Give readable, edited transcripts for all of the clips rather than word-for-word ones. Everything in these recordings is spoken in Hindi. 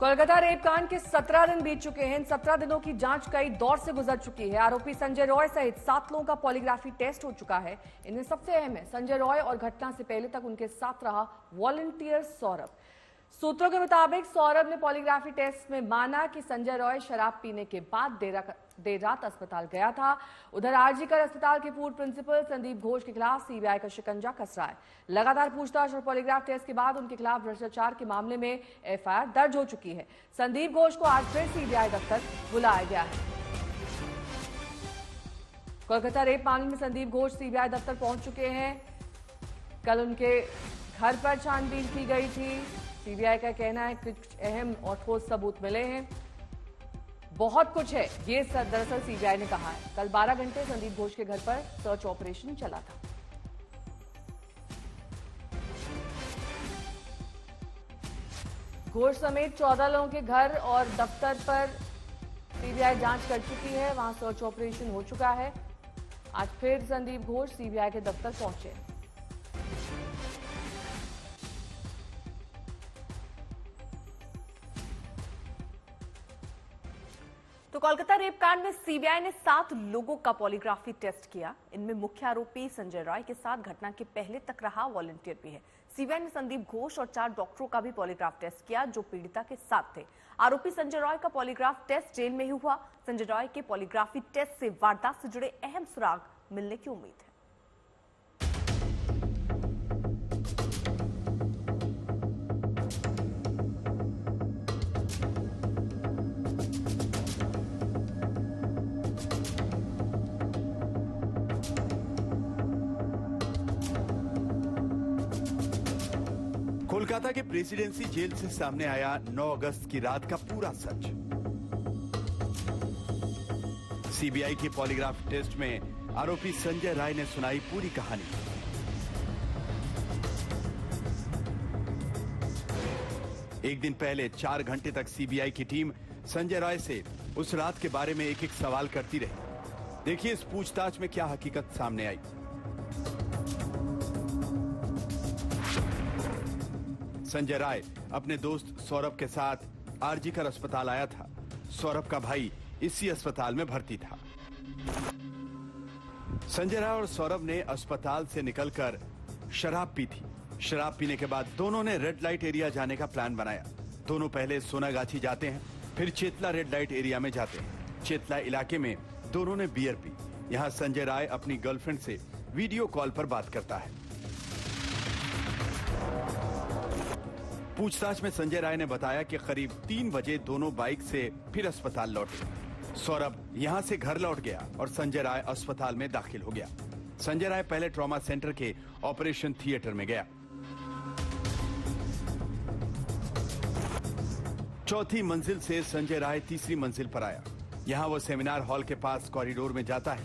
कोलकाता रेप कांड के 17 दिन बीत चुके हैं। इन 17 दिनों की जांच कई दौर से गुजर चुकी है। आरोपी संजय रॉय सहित 7 लोगों का पॉलीग्राफी टेस्ट हो चुका है। इनमें सबसे अहम है संजय रॉय और घटना से पहले तक उनके साथ रहा वॉलंटियर सौरभ। सूत्रों के मुताबिक सौरभ ने पॉलीग्राफी टेस्ट में माना कि संजय रॉय शराब पीने के बाद देर रात अस्पताल गया था। उधर आरजीकर अस्पताल के पूर्व प्रिंसिपल संदीप घोष के खिलाफ सीबीआई का शिकंजा कस रहा है। लगातार पूछताछ और पॉलीग्राफ टेस्ट के बाद उनके खिलाफ भ्रष्टाचार के मामले में एफआईआर दर्ज हो चुकी है। संदीप घोष को आज फिर सीबीआई दफ्तर बुलाया गया है। कोलकाता रेप मामले में संदीप घोष सीबीआई दफ्तर पहुंच चुके हैं। कल उनके घर पर छानबीन की गई थी। सीबीआई का कहना है कि कुछ अहम और ठोस सबूत मिले हैं। बहुत कुछ है, ये दरअसल सीबीआई ने कहा है। कल 12 घंटे संदीप घोष के घर पर सर्च ऑपरेशन चला था। घोष समेत 14 लोगों के घर और दफ्तर पर सीबीआई जांच कर चुकी है। वहां सर्च ऑपरेशन हो चुका है। आज फिर संदीप घोष सीबीआई के दफ्तर पहुंचे। तो कोलकाता रेप कांड में सीबीआई ने 7 लोगों का पॉलीग्राफी टेस्ट किया। इनमें मुख्य आरोपी संजय रॉय के साथ घटना के पहले तक रहा वॉलंटियर भी है। सीबीआई ने संदीप घोष और 4 डॉक्टरों का भी पॉलीग्राफ टेस्ट किया जो पीड़िता के साथ थे। आरोपी संजय रॉय का पॉलीग्राफ टेस्ट जेल में ही हुआ। संजय रॉय के पॉलीग्राफी टेस्ट से वारदात से जुड़े अहम सुराग मिलने की उम्मीद है। कोलकाता के प्रेसिडेंसी जेल से सामने आया 9 अगस्त की रात का पूरा सच। सीबीआई के पॉलीग्राफ टेस्ट में आरोपी संजय राय ने सुनाई पूरी कहानी। एक दिन पहले 4 घंटे तक सीबीआई की टीम संजय राय से उस रात के बारे में एक-एक सवाल करती रही। देखिए इस पूछताछ में क्या हकीकत सामने आई। संजय राय अपने दोस्त सौरभ के साथ आरजीकर अस्पताल आया था। सौरभ का भाई इसी अस्पताल में भर्ती था। संजय राय और सौरभ ने अस्पताल से निकलकर शराब पी थी। शराब पीने के बाद दोनों ने रेड लाइट एरिया जाने का प्लान बनाया। दोनों पहले सोनागाछी जाते हैं, फिर चेतला रेड लाइट एरिया में जाते हैं। चेतला इलाके में दोनों ने बियर पी। यहाँ संजय राय अपनी गर्लफ्रेंड से वीडियो कॉल पर बात करता है। पूछताछ में संजय राय ने बताया कि करीब 3 बजे दोनों बाइक से फिर अस्पताल लौटे। सौरभ यहां से घर लौट गया और संजय राय अस्पताल में दाखिल हो गया। संजय राय पहले ट्रॉमा सेंटर के ऑपरेशन थिएटर में गया। चौथी मंजिल से संजय राय तीसरी मंजिल पर आया। यहां वो सेमिनार हॉल के पास कॉरिडोर में जाता है,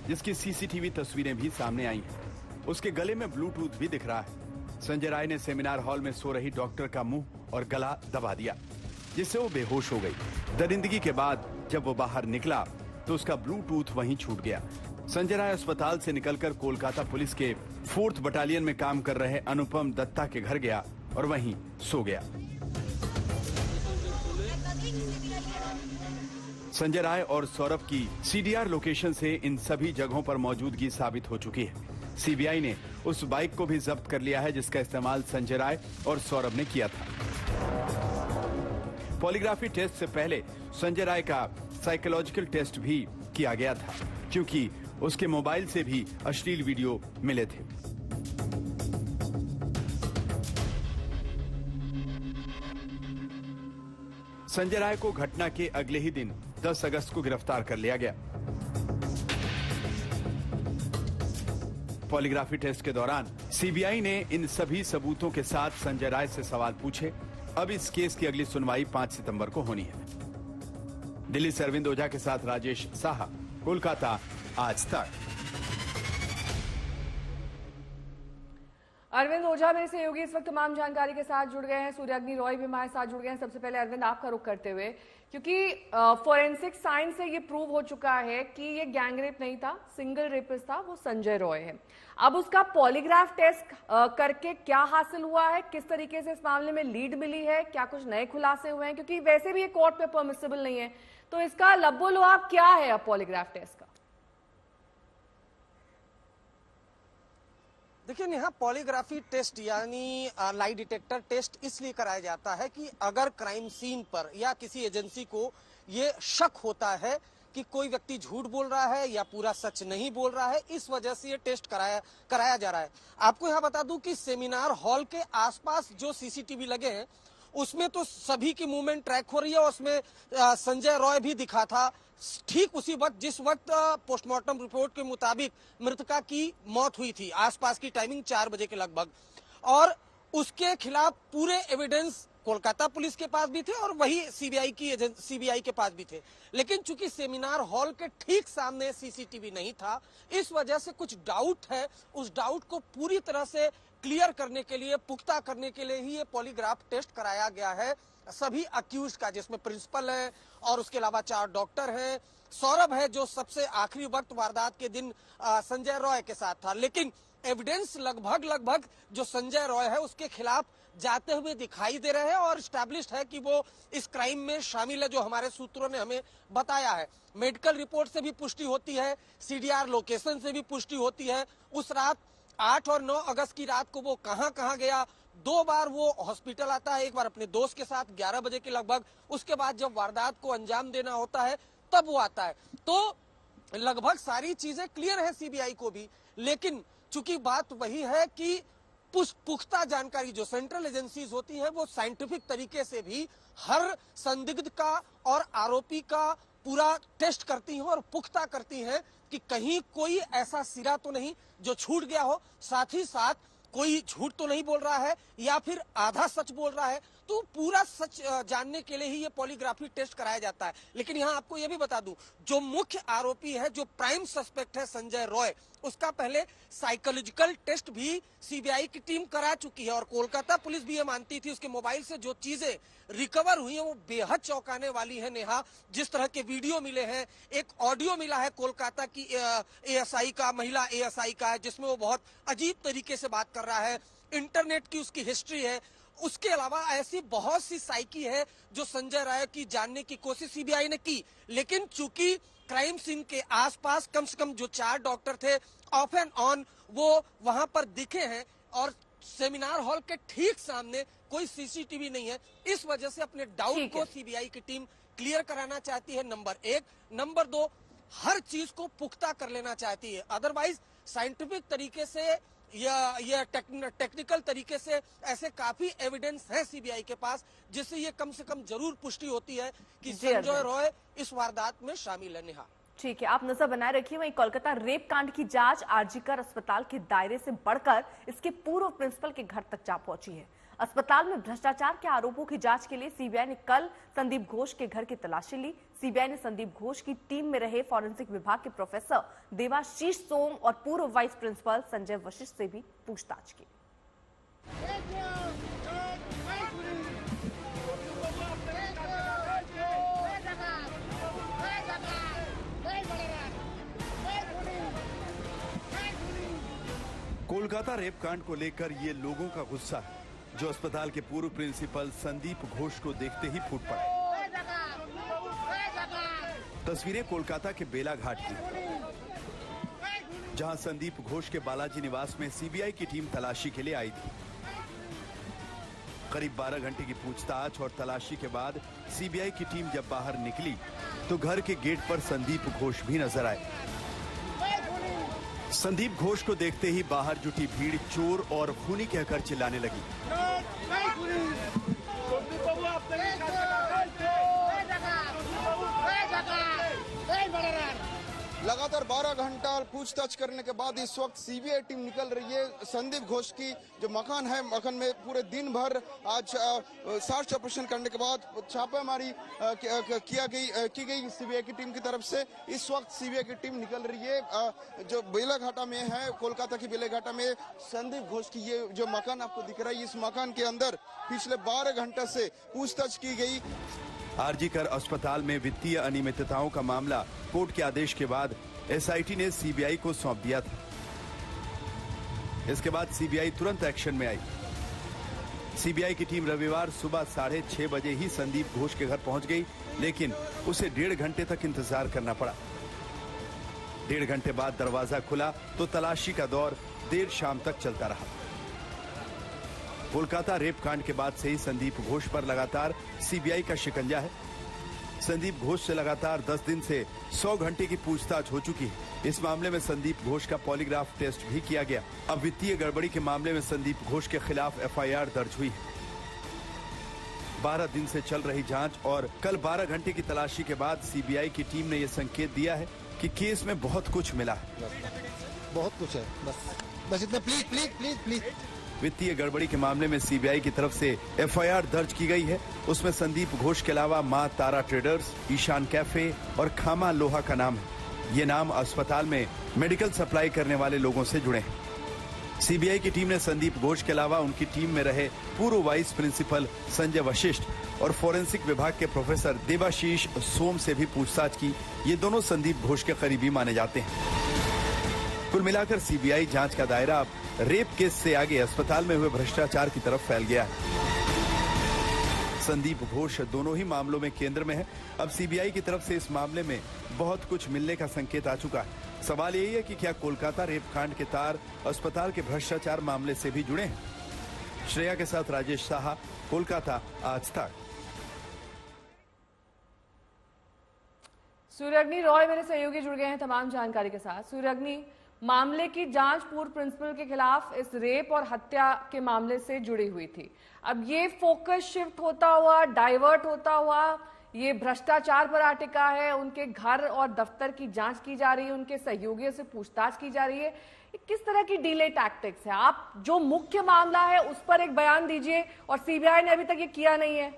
जिसकी सीसीटीवी तस्वीरें भी सामने आई हैं। उसके गले में ब्लूटूथ भी दिख रहा है। संजय राय ने सेमिनार हॉल में सो रही डॉक्टर का मुंह और गला दबा दिया, जिससे वो बेहोश हो गई। दरिंदगी के बाद जब वो बाहर निकला तो उसका ब्लूटूथ वहीं छूट गया। संजय राय अस्पताल से निकलकर कोलकाता पुलिस के 4th बटालियन में काम कर रहे अनुपम दत्ता के घर गया और वहीं सो गया। संजय राय और सौरभ की सीडीआर लोकेशन से इन सभी जगहों पर मौजूदगी साबित हो चुकी है। सीबीआई ने उस बाइक को भी जब्त कर लिया है जिसका इस्तेमाल संजय राय और सौरभ ने किया था। पॉलीग्राफी टेस्ट से पहले संजय राय का साइकोलॉजिकल टेस्ट भी किया गया था, क्योंकि उसके मोबाइल से भी अश्लील वीडियो मिले थे। संजय राय को घटना के अगले ही दिन 10 अगस्त को गिरफ्तार कर लिया गया। पॉलीग्राफी टेस्ट के दौरान सीबीआई ने इन सभी सबूतों के साथ संजय राय से सवाल पूछे। अब इस केस की अगली सुनवाई 5 सितंबर को होनी है। दिल्ली से अरविंद ओझा के साथ राजेश साहा, कोलकाता, आज तक। अरविंद ओझा मेरे सहयोगी इस वक्त तमाम जानकारी के साथ जुड़ गए हैं। सूर्याग्नि रॉय भी हमारे साथ जुड़ गए हैं। सबसे पहले अरविंद आपका रुख करते हुए, क्योंकि फोरेंसिक साइंस से ये प्रूव हो चुका है कि ये गैंगरेप नहीं था, सिंगल रेपिस्ट था, वो संजय रॉय है। अब उसका पॉलीग्राफ टेस्ट करके क्या हासिल हुआ है, किस तरीके से इस मामले में लीड मिली है, क्या कुछ नए खुलासे हुए हैं, क्योंकि वैसे भी ये कोर्ट में परमिसिबल नहीं है, तो इसका लब्बो लुआब क्या है अब पॉलीग्राफ टेस्ट का? देखिए नेहा, पॉलीग्राफी टेस्ट यानी लाई डिटेक्टर टेस्ट इसलिए कराया जाता है कि अगर क्राइम सीन पर या किसी एजेंसी को ये शक होता है कि कोई व्यक्ति झूठ बोल रहा है या पूरा सच नहीं बोल रहा है, इस वजह से ये टेस्ट कराया जा रहा है। आपको यहाँ बता दूं कि सेमिनार हॉल के आसपास जो सीसीटीवी लगे हैं उसमें तो सभी की मूवमेंट ट्रैक हो रही है। उसमें संजय रॉय भी दिखा था ठीक उसी वक्त जिस वक्त पोस्टमार्टम रिपोर्ट के मुताबिक मृतका की मौत हुई थी। आसपास की टाइमिंग 4 बजे के लगभग, और उसके खिलाफ पूरे एविडेंस कोलकाता पुलिस के पास भी थे और वही सीबीआई के पास भी थे। लेकिन चूंकि सेमिनार हॉल के ठीक सामने सीसीटीवी नहीं था, इस वजह से कुछ डाउट है। उस डाउट को पूरी तरह से क्लियर करने के लिए, पुख्ता करने के लिए ही ये पॉलीग्राफ टेस्ट कराया गया है सभी अक्यूज का, जिसमें प्रिंसिपल है और उसके अलावा 4 डॉक्टर हैं। सौरभ है जो सबसे आखिरी वक्त वारदात के दिन संजय रॉय के साथ था, लेकिन एविडेंस लगभग जो संजय रॉय है उसके खिलाफ जाते हुए दिखाई दे रहे हैं और स्टैब्लिश्ड है कि वो इस क्राइम में शामिल है, जो हमारे सूत्रों ने हमें बताया है। मेडिकल रिपोर्ट से भी पुष्टि होती है, सीडीआर लोकेशन से भी पुष्टि होती है। उस रात 8 और 9 अगस्त की रात को वो कहां गया। 2 बार वो हॉस्पिटल आता है, एक बार अपने दोस्त के साथ 11 बजे के लगभग, उसके बाद जब वारदात को अंजाम देना होता है तब वो आता है। तो लगभग सारी चीजें क्लियर है सीबीआई को भी, लेकिन चूंकि बात वही है कि पुख्ता जानकारी जो सेंट्रल एजेंसीज होती है वो साइंटिफिक तरीके से भी हर संदिग्ध का और आरोपी का पूरा टेस्ट करती हैं और पुख्ता करती हैं कि कहीं कोई ऐसा सिरा तो नहीं जो छूट गया हो, साथ ही साथ कोई झूठ तो नहीं बोल रहा है या फिर आधा सच बोल रहा है। तो पूरा सच जानने के लिए ही ये पॉलीग्राफी टेस्ट कराया जाता है। लेकिन यहाँ आपको ये भी बता दूं, जो मुख्य आरोपी है, जो प्राइम सस्पेक्ट है संजय रॉय, उसका पहले साइकोलॉजिकल टेस्ट भी सीबीआई की टीम करा चुकी है और कोलकाता पुलिस भी ये मानती थी उसके मोबाइल से जो चीजें रिकवर हुई है वो बेहद चौंकाने वाली है। नेहा, जिस तरह के वीडियो मिले हैं, एक ऑडियो मिला है कोलकाता की एएसआई का, महिला एएसआई का है, जिसमें वो बहुत अजीब तरीके से बात कर रहा है। इंटरनेट की उसकी हिस्ट्री है। उसके अलावा ऐसी बहुत सी साइकी है जो संजय राय की जानने की कोशिश सीबीआई ने की, लेकिन चूंकि क्राइम सीन के आसपास कम से कम जो 4 डॉक्टर थे ऑफ एंड ऑन वो वहां पर दिखे हैं और सेमिनार हॉल के ठीक सामने कोई सीसीटीवी नहीं है, इस वजह से अपने डाउट को सीबीआई की टीम क्लियर कराना चाहती है, नंबर 1। नंबर 2, हर चीज को पुख्ता कर लेना चाहती है। अदरवाइज साइंटिफिक तरीके से या टेक्निकल तरीके से ऐसे काफी एविडेंस है सीबीआई के पास, जिससे ये कम से कम जरूर पुष्टि होती है कि संजय रॉय इस वारदात में शामिल है। नेहा, ठीक है, आप नजर बनाए रखिए। वहीं कोलकाता रेप कांड की जांच आरजीकर अस्पताल के दायरे से बढ़कर इसके पूर्व प्रिंसिपल के घर तक जा पहुंची है। अस्पताल में भ्रष्टाचार के आरोपों की जांच के लिए सीबीआई ने कल संदीप घोष के घर की तलाशी ली। सीबीआई ने संदीप घोष की टीम में रहे फॉरेंसिक विभाग के प्रोफेसर देवाशीष सोम और पूर्व वाइस प्रिंसिपल संजय वशिष्ठ से भी पूछताछ की। कोलकाता रेप कांड को लेकर ये लोगों का गुस्सा है जो अस्पताल के पूर्व प्रिंसिपल संदीप घोष को देखते ही फूट पड़े। तस्वीरें कोलकाता के बेला घाट की, जहां संदीप घोष के बालाजी निवास में सीबीआई की टीम तलाशी के लिए आई थी। करीब 12 घंटे की पूछताछ और तलाशी के बाद सीबीआई की टीम जब बाहर निकली तो घर के गेट पर संदीप घोष भी नजर आए। संदीप घोष को देखते ही बाहर जुटी भीड़ चोर और खूनी कहकर चिल्लाने लगी। लगातार 12 घंटा पूछताछ करने के बाद इस वक्त सीबीआई टीम निकल रही है संदीप घोष की जो मकान है, मकान में पूरे दिन भर आज सर्च ऑपरेशन करने के बाद छापेमारी की गई सीबीआई की टीम की तरफ से। इस वक्त सीबीआई की टीम निकल रही है जो बेलाघाटा में है, कोलकाता की बेलाघाटा में संदीप घोष की ये जो मकान आपको दिख रहा है, इस मकान के अंदर पिछले 12 घंटे से पूछताछ की गई। आरजी कर अस्पताल में वित्तीय अनियमितताओं का मामला कोर्ट के आदेश के बाद एसआईटी ने सीबीआई को सौंप दिया था। इसके बाद सीबीआई तुरंत एक्शन में आई। सीबीआई की टीम रविवार सुबह 6:30 बजे ही संदीप घोष के घर पहुंच गई, लेकिन उसे 1.5 घंटे तक इंतजार करना पड़ा। 1.5 घंटे बाद दरवाजा खुला तो तलाशी का दौर देर शाम तक चलता रहा। कोलकाता रेप कांड के बाद से ही संदीप घोष पर लगातार सीबीआई का शिकंजा है। संदीप घोष से लगातार 10 दिन से 100 घंटे की पूछताछ हो चुकी है। इस मामले में संदीप घोष का पॉलीग्राफ टेस्ट भी किया गया। अब वित्तीय गड़बड़ी के मामले में संदीप घोष के खिलाफ एफआईआर दर्ज हुई है। 12 दिन से चल रही जांच और कल 12 घंटे की तलाशी के बाद सीबीआई की टीम ने यह संकेत दिया है कि केस में बहुत कुछ मिला है। बहुत कुछ है, बस इतना प्लीज प्लीज प्लीज प्लीज। वित्तीय गड़बड़ी के मामले में सीबीआई की तरफ से एफआईआर दर्ज की गई है। उसमें संदीप घोष के अलावा मां तारा ट्रेडर्स, ईशान कैफे और खामा लोहा का नाम है। ये नाम अस्पताल में मेडिकल सप्लाई करने वाले लोगों से जुड़े हैं। सीबीआई की टीम ने संदीप घोष के अलावा उनकी टीम में रहे पूर्व वाइस प्रिंसिपल संजय वशिष्ठ और फोरेंसिक विभाग के प्रोफेसर देवाशीष सोम से भी पूछताछ की। ये दोनों संदीप घोष के करीबी माने जाते हैं। कुल मिलाकर सीबीआई जांच का दायरा अब रेप केस से आगे अस्पताल में हुए भ्रष्टाचार की तरफ फैल गया है। संदीप घोष दोनों ही मामलों में केंद्र में है। अब सीबीआई की तरफ से इस मामले में बहुत कुछ मिलने का संकेत आ चुका है। सवाल यही है कि क्या कोलकाता रेप कांड के तार अस्पताल के भ्रष्टाचार मामले से भी जुड़े हैं। श्रेया के साथ राजेश साहा, कोलकाता, आज तक। सूर्यअग्नि रॉय मेरे सहयोगी जुड़ गए हैं तमाम जानकारी के साथ। सूर्यअग्नि, मामले की जांच पूर्व प्रिंसिपल के खिलाफ इस रेप और हत्या के मामले से जुड़ी हुई थी। अब ये फोकस शिफ्ट होता हुआ, डाइवर्ट होता हुआ, ये भ्रष्टाचार पर आ टिका है। उनके घर और दफ्तर की जांच की जा रही है, उनके सहयोगियों से पूछताछ की जा रही है। किस तरह की डीले टैक्टिक्स है? आप जो मुख्य मामला है उस पर एक बयान दीजिए, और सीबीआई ने अभी तक ये किया नहीं है।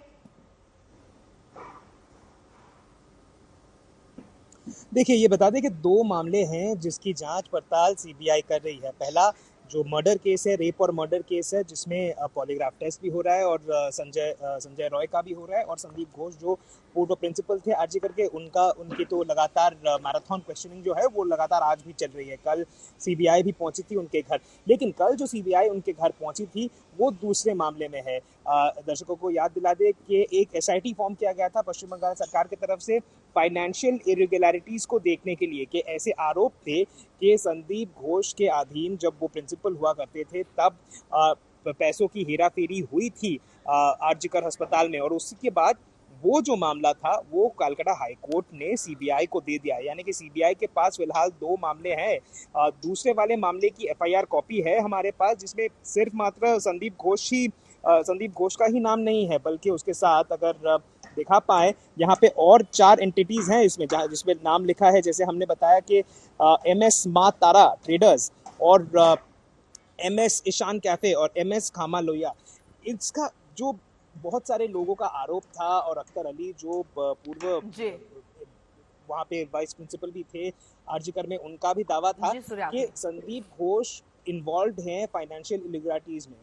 देखिए, ये बता दें कि 2 मामले हैं जिसकी जांच पड़ताल सीबीआई कर रही है। पहला जो मर्डर केस है, रेप और मर्डर केस है, जिसमें पॉलीग्राफ टेस्ट भी हो रहा है और संजय रॉय का भी हो रहा है, और संदीप घोष जो पूर्व प्रिंसिपल थे आरजी करके, उनकी तो लगातार मैराथन क्वेश्चनिंग जो है वो लगातार आज भी चल रही है। कल सीबीआई भी पहुंची थी उनके घर, लेकिन कल जो सीबीआई उनके घर पहुंची थी वो दूसरे मामले में है। दर्शकों को याद दिला दे कि एक एसआईटी फॉर्म किया गया था पश्चिम बंगाल सरकार की तरफ से फाइनेंशियल इरेगुलरिटीज को देखने के लिए, कि ऐसे आरोप थे कि संदीप घोष के अधीन जब वो प्रिंसिपल हुआ करते थे तब पैसों की हेराफेरी हुई थी आरजी कर अस्पताल में, और उसके बाद वो जो मामला था वो कलकत्ता हाई कोर्ट ने सीबीआई को दे दिया। यानी कि सीबीआई के पास फिलहाल 2 मामले हैं। दूसरे वाले मामले की एफआईआर कॉपी है हमारे पास, जिसमें सिर्फ मात्र संदीप घोष का ही नाम नहीं है, बल्कि उसके साथ अगर दिखा पाए यहाँ पे और 4 एंटिटीज हैं इसमें, जिसमें नाम लिखा है, जैसे हमने बताया कि एमएस मां तारा ट्रेडर्स और एमएस ईशान कैफे और एमएस खामा लोहिया। इसका जो बहुत सारे लोगों का आरोप था, और अख्तर अली जो पूर्व वहाँ पे वाइस प्रिंसिपल भी थे आरजी कर में, उनका भी दावा था कि संदीप घोष इन्वॉल्व हैं फाइनेंशियल इरेगुलरिटीज में।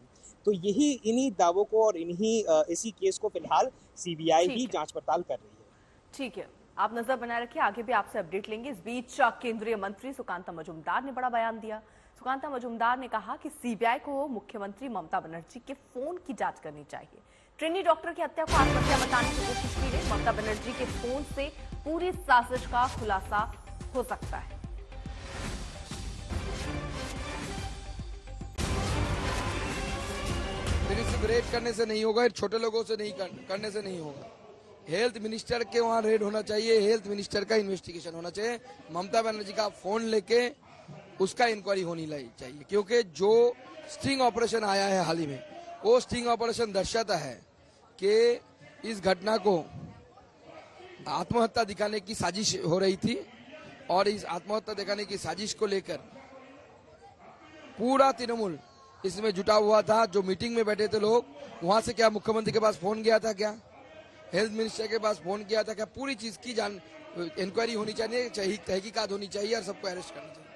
तो यही इन्हीं दावों को और इसी केस को फिलहाल सीबीआई ही जांच पड़ताल कर रही है। ठीक है, आप नजर बनाए रखिए, आगे भी आपसे अपडेट लेंगे। इस बीच केंद्रीय मंत्री सुकांता मजूमदार ने बड़ा बयान दिया। सुकांता मजूमदार ने कहा कि सीबीआई को मुख्यमंत्री ममता बनर्जी के फोन की जांच करनी चाहिए। ट्रेनी डॉक्टर की हत्या को आत्महत्या बताने की कोशिश की गई। ममता बनर्जी के फोन से पूरी साजिश का खुलासा हो सकता है। रेड करने से नहीं होगा, छोटे लोगों से नहीं करने से नहीं होगा। हेल्थ मिनिस्टर के वहाँ रेड होना चाहिए, हेल्थ मिनिस्टर का इन्वेस्टिगेशन होना चाहिए। ममता बनर्जी का फोन लेके उसका इंक्वायरी होनी चाहिए, क्योंकि जो स्टिंग ऑपरेशन आया है हाल ही में, वो स्टिंग ऑपरेशन दर्शाता है कि इस घटना को आत्महत्या दिखाने की साजिश हो रही थी और इस आत्महत्या दिखाने की साजिश को लेकर पूरा तृणमूल इसमें जुटा हुआ था। जो मीटिंग में बैठे थे लोग, वहां से क्या मुख्यमंत्री के पास फोन गया था, क्या हेल्थ मिनिस्टर के पास फोन किया था, क्या पूरी चीज की इंक्वायरी होनी चाहिए, तहकीकात होनी चाहिए और सबको अरेस्ट करना चाहिए।